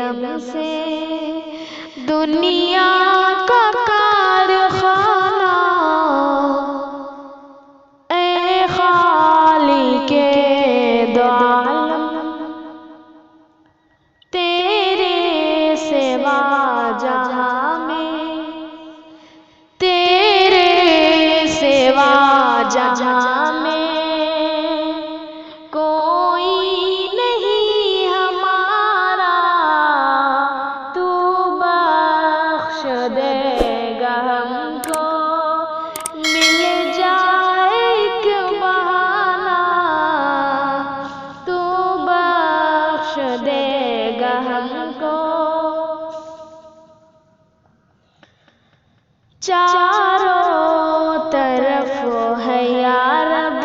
دم سے دنیا کا کارخانہ، اے خالق دو عالم، تیرے سوا جہاں میں، تیرے سوا جہاں میں کوئی نہیں ہمارا، تو بخش دے گا ہم کو، مل جائے ایک بہانہ، تو بخش دے گا ہم کو۔ چاروں طرف ہے یا رب،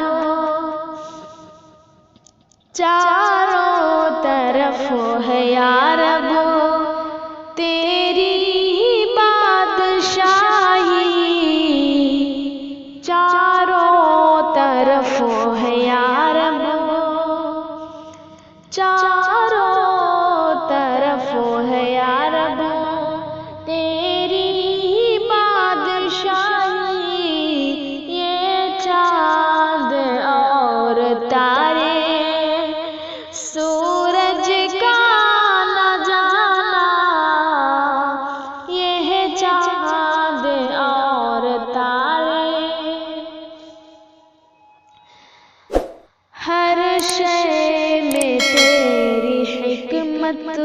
چاروں طرف ہے یا رب تیری بادشاہی، چاروں طرف ہے یا رب، چاروں طرف ہے یا رب تیری بادشاہی، یہ چاند اور تارے سورج کا نہ جانا، یہ چاند اور تارے ہر شے میں تیری حکمت،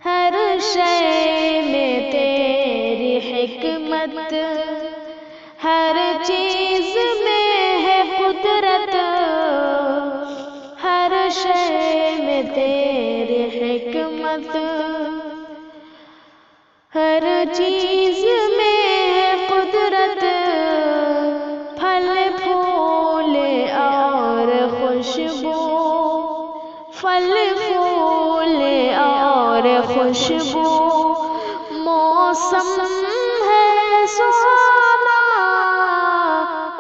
ہر شے میں تیری حکمت، ہر چیز میں ہے قدرت، ہر شے میں تیری حکمت، ہر چیز میں ہے قدرت، پھل پھول اور خوشبو، پھل پھول اور خوشبو، موسم ہے سہانا،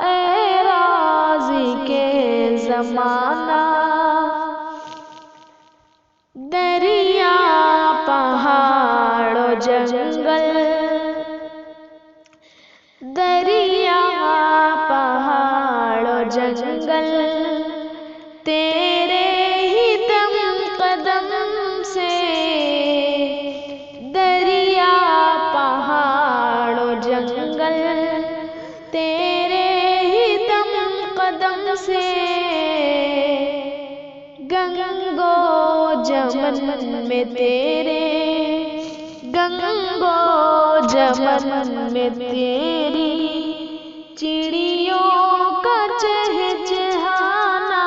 اے رازق کے زمانہ، دریا پہاڑ و جنگل، دریا پہاڑ و جنگل تیرے ہی دم قدم سے، دریا پہاڑ و جنگل تیرے ہی دم قدم سے، گنگو جمن میں تیرے، گنگو جمن میں تیری چڑیوں کا چہچہانا،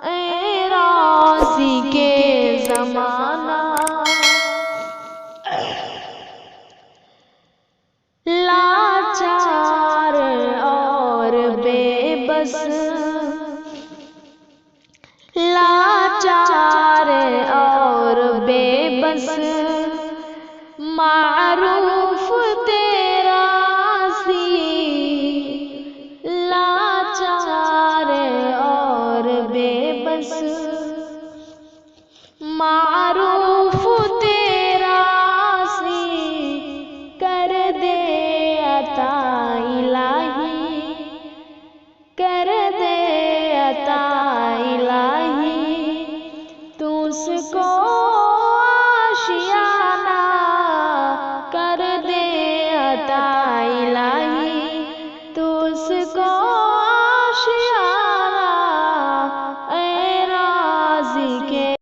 اے رازق کے زمانہ، لاچار اور بے بس، لاچار اور بے بس معروف تیرا سی، لاچار اور بے بس معروف تیرا سی، کر دے عطا